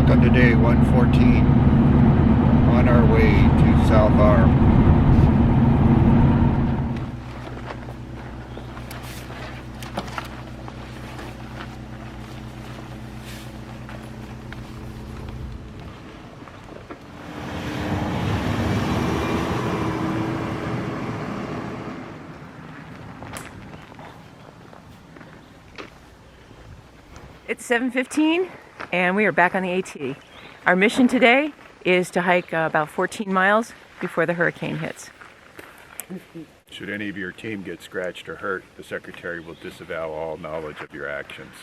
o'clock on the day, 1:14, on our way to South Arm. It's 7:15 and we are back on the AT. Our mission today is to hike about 14 miles before the hurricane hits. Should any of your team get scratched or hurt, the Secretary will disavow all knowledge of your actions.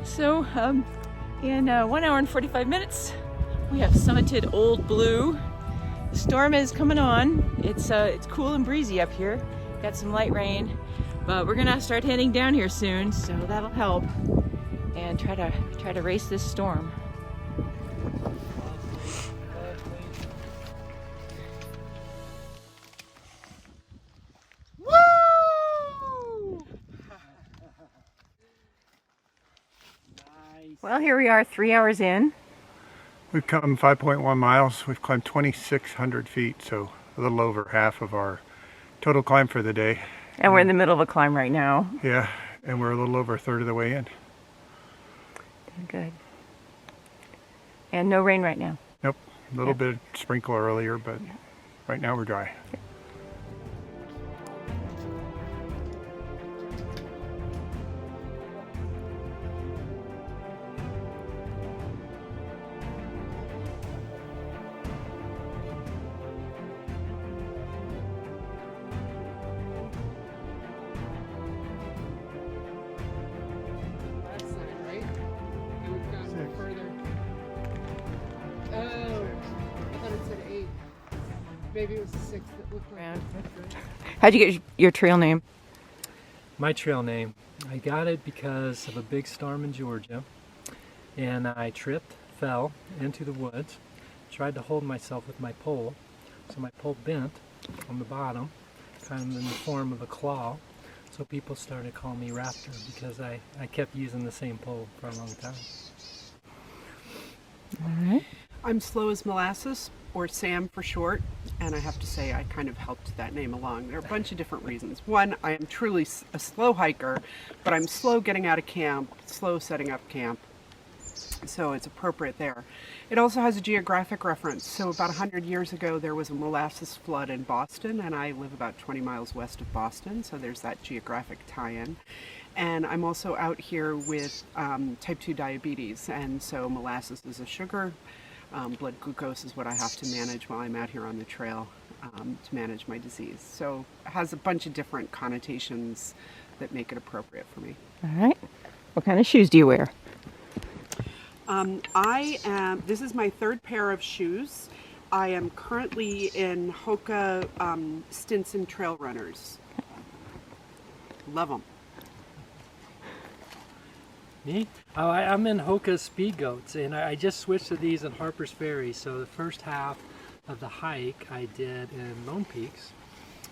So in 1 hour and 45 minutes, we have summited Old Blue. The storm is coming on. It's cool and breezy up here. Got some light rain, but we're gonna start heading down here soon, so that'll help and try to race this storm. Well, here we are 3 hours in. We've come 5.1 miles. We've climbed 2,600 feet, so a little over half of our total climb for the day. And we're in the middle of a climb right now. Yeah, and we're a little over a third of the way in. Good. And no rain right now. Nope, a little bit of sprinkle earlier, but right now we're dry. Maybe it was the 6 that looked around. How'd you get your trail name? My trail name, I got it because of a big storm in Georgia, and I tripped, fell into the woods, tried to hold myself with my pole, so my pole bent on the bottom, kind of in the form of a claw, so people started calling me Raptor because I kept using the same pole for a long time. All right. I'm Slow as Molasses, or Sam for short, and I have to say I kind of helped that name along. There are a bunch of different reasons. One, I am truly a slow hiker, but I'm slow getting out of camp, slow setting up camp, so it's appropriate there. It also has a geographic reference. So about 100 years ago there was a molasses flood in Boston, and I live about 20 miles west of Boston, so there's that geographic tie-in. And I'm also out here with type 2 diabetes, and so molasses is a sugar. Blood glucose is what I have to manage while I'm out here on the trail to manage my disease. So it has a bunch of different connotations that make it appropriate for me. All right. What kind of shoes do you wear? This is my third pair of shoes. I am currently in Hoka Stinson Trail Runners. Love them. Me? Oh, I'm in Hoka Speed Goats, and I just switched to these in Harper's Ferry. So the first half of the hike I did in Lone Peaks,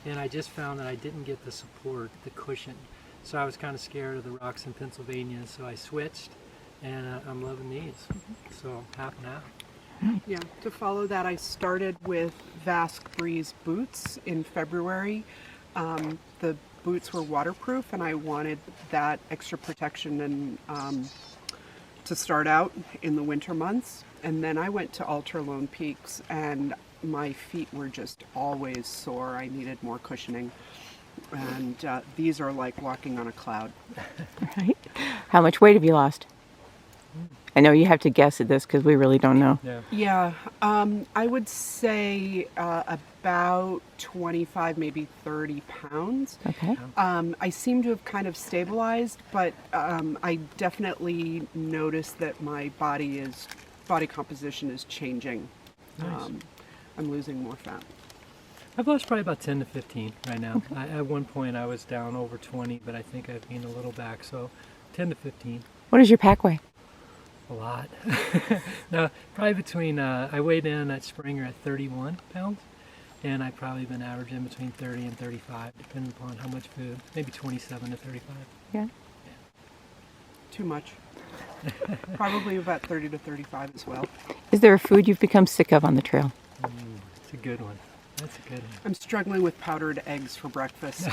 and I just found that I didn't get the support, the cushion. So I was kind of scared of the rocks in Pennsylvania, so I switched, and I'm loving these. So half and half. Yeah, to follow that, I started with Vasque Breeze boots in February. The boots were waterproof, and I wanted that extra protection and to start out in the winter months. And then I went to Ultra Lone Peaks, and my feet were just always sore. I needed more cushioning, and these are like walking on a cloud. Right. How much weight have you lost? I know you have to guess at this because we really don't know. Yeah. Yeah, I would say about 25, maybe 30 pounds. Okay. I seem to have kind of stabilized, but I definitely noticed that my body composition is changing. Nice. I'm losing more fat. I've lost probably about 10 to 15 right now. At one point I was down over 20, but I think I've gained a little back, so 10 to 15. What does your pack weigh? A lot. No, probably between, I weighed in at Springer at 31 pounds, and I've probably been averaging between 30 and 35, depending upon how much food, maybe 27 to 35. Yeah. Too much. Probably about 30 to 35 as well. Is there a food you've become sick of on the trail? It's a good one. That's a good one. I'm struggling with powdered eggs for breakfast.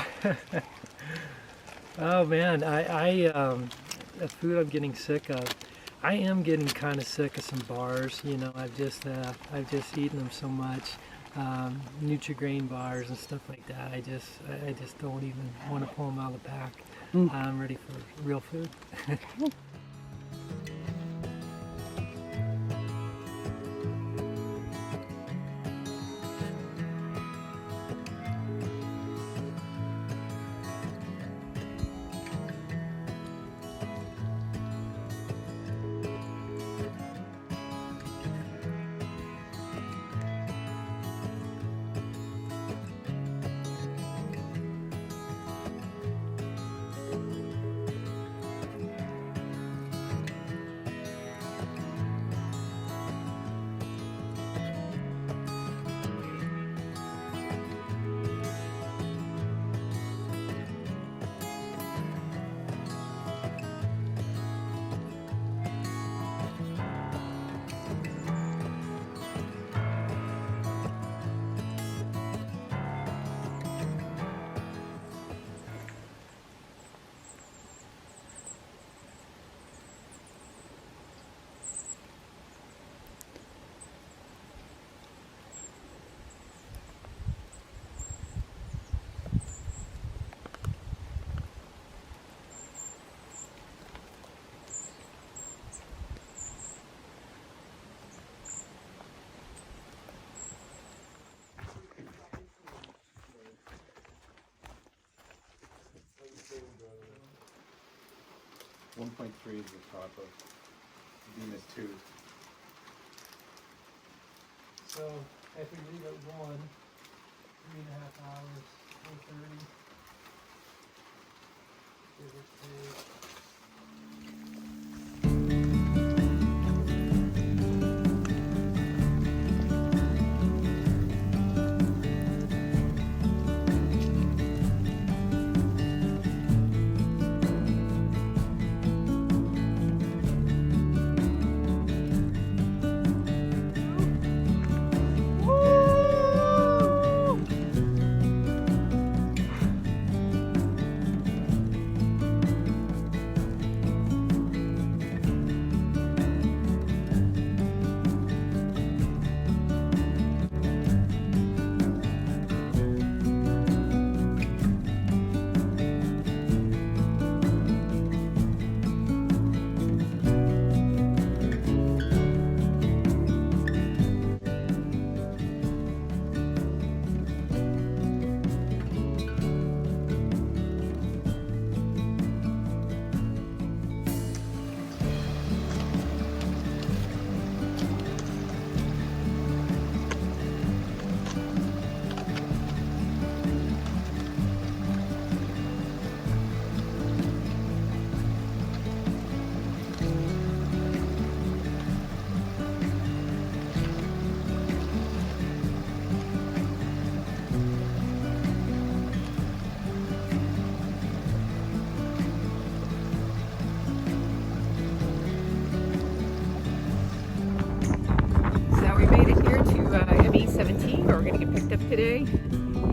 Oh man, a food I'm getting sick of. I am getting kind of sick of some bars. You know, I've just eaten them so much. Nutri-Grain bars and stuff like that. I just don't even want to pull them out of the pack. I'm ready for real food. .3 is the top of Venus 2. So if we leave at 1, 3.5 hours, 4:30. Give or take. we're gonna get picked up today.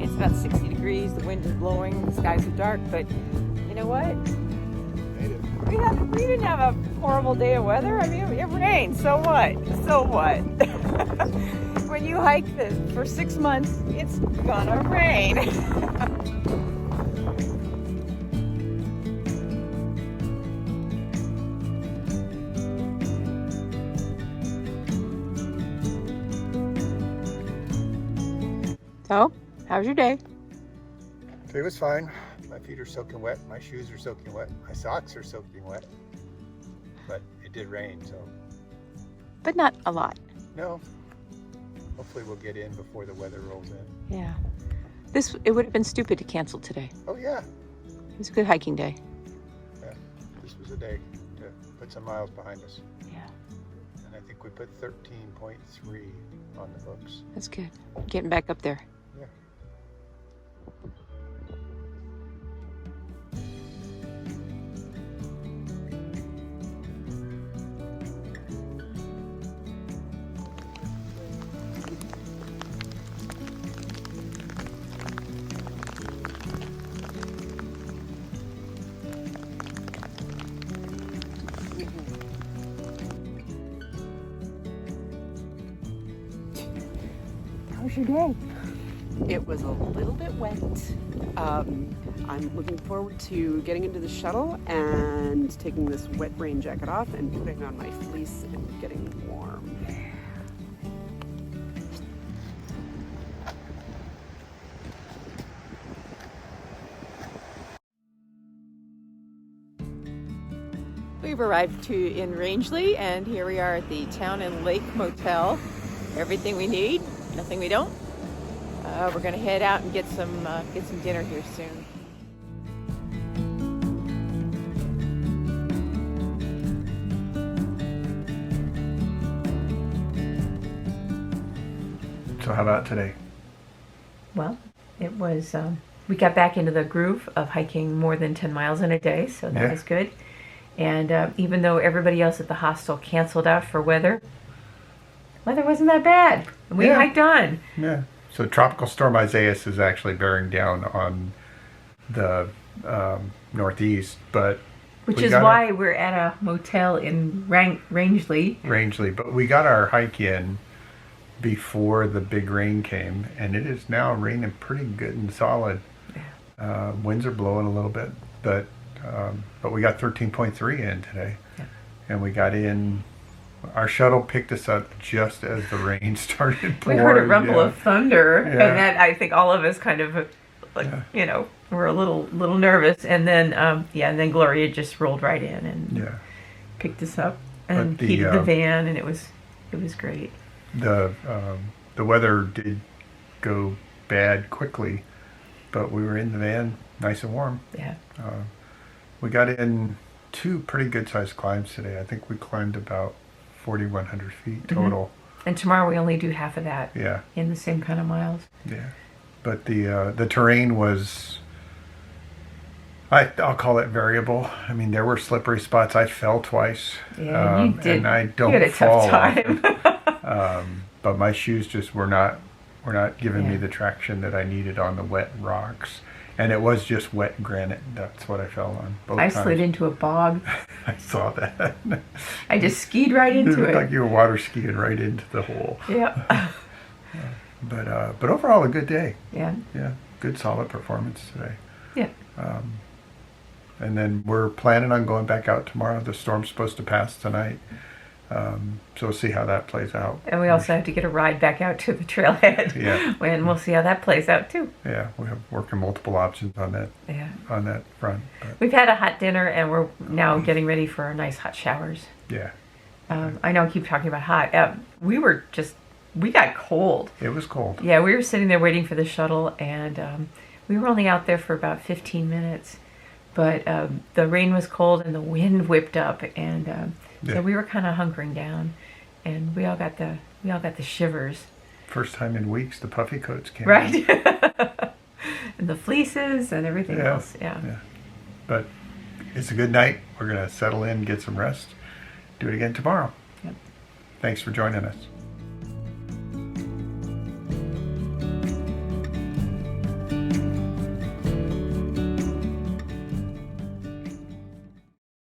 It's about 60 degrees, the wind is blowing, the skies are dark, but you know what? We didn't have a horrible day of weather. I mean, it rained, so what? So what? When you hike for 6 months, it's gonna rain. So, how's your day? Today was fine. My feet are soaking wet. My shoes are soaking wet. My socks are soaking wet. But it did rain, so But not a lot. no. Hopefully we'll get in before the weather rolls in. Yeah. It would have been stupid to cancel today. Oh yeah. It was a good hiking day. Yeah. This was a day to put some miles behind us. Yeah, And I think we put 13.3 on the books. that's good. Getting back up there. Yeah. How was your day? It was a little bit wet. I'm looking forward to getting into the shuttle and taking this wet rain jacket off and putting on my fleece and getting warm. We've arrived in Rangeley, and here we are at the Town and Lake Motel. Everything we need, nothing we don't. We're gonna head out and get some dinner here soon. So how about today? Well, it was. We got back into the groove of hiking more than 10 miles in a day, so that Yeah. was good. And even though everybody else at the hostel canceled out for weather wasn't that bad. We Yeah. hiked on. Yeah. So Tropical Storm Isaias is actually bearing down on the northeast, but Which we is got why we're at a motel in Rangeley. Rangeley, but we got our hike in before the big rain came, and it is now raining pretty good and solid. Winds are blowing a little bit, but we got 13.3 in today, and we got in. Our shuttle picked us up just as the rain started pouring. We heard a rumble of thunder, Yeah. and that I think all of us kind of, were a little nervous. And then, and then Gloria just rolled right in and picked us up and But heated the van, and it was great. The weather did go bad quickly, but we were in the van, nice and warm. Yeah. We got in 2 pretty good sized climbs today. I think we climbed about 4,100 feet total. And tomorrow we only do half of that. Yeah. In the same kind of miles. Yeah. But the terrain was, I'll call it variable. I mean, there were slippery spots. I fell twice. Yeah, you did. And I don't you had a fall. tough time. But my shoes just were not giving me the traction that I needed on the wet rocks. And it was just wet granite. That's what I fell on both I times. slid into a bog. I saw that. I just skied right into It looked it. like you were water skiing right into the hole. Yeah. But overall, a good day. Yeah. Yeah, good solid performance today. Yeah. And then we're planning on going back out tomorrow. The storm's supposed to pass tonight. So we'll see how that plays out. And we also have to get a ride back out to the trailhead. Yeah. And we'll see how that plays out too. Yeah, we have working multiple options on that. Yeah. On that front. But We've had a hot dinner, and we're now getting ready for nice hot showers. yeah, I know I keep talking about hot. We got cold. it was cold. Yeah, we were sitting there waiting for the shuttle, and we were only out there for about 15 minutes. But the rain was cold, and the wind whipped up, and so we were kind of hunkering down, and we all got the shivers. First time in weeks the puffy coats came. Right. And the fleeces and everything else. Yeah. But it's a good night. We're gonna settle in, get some rest, do it again tomorrow. Yep. Thanks for joining us.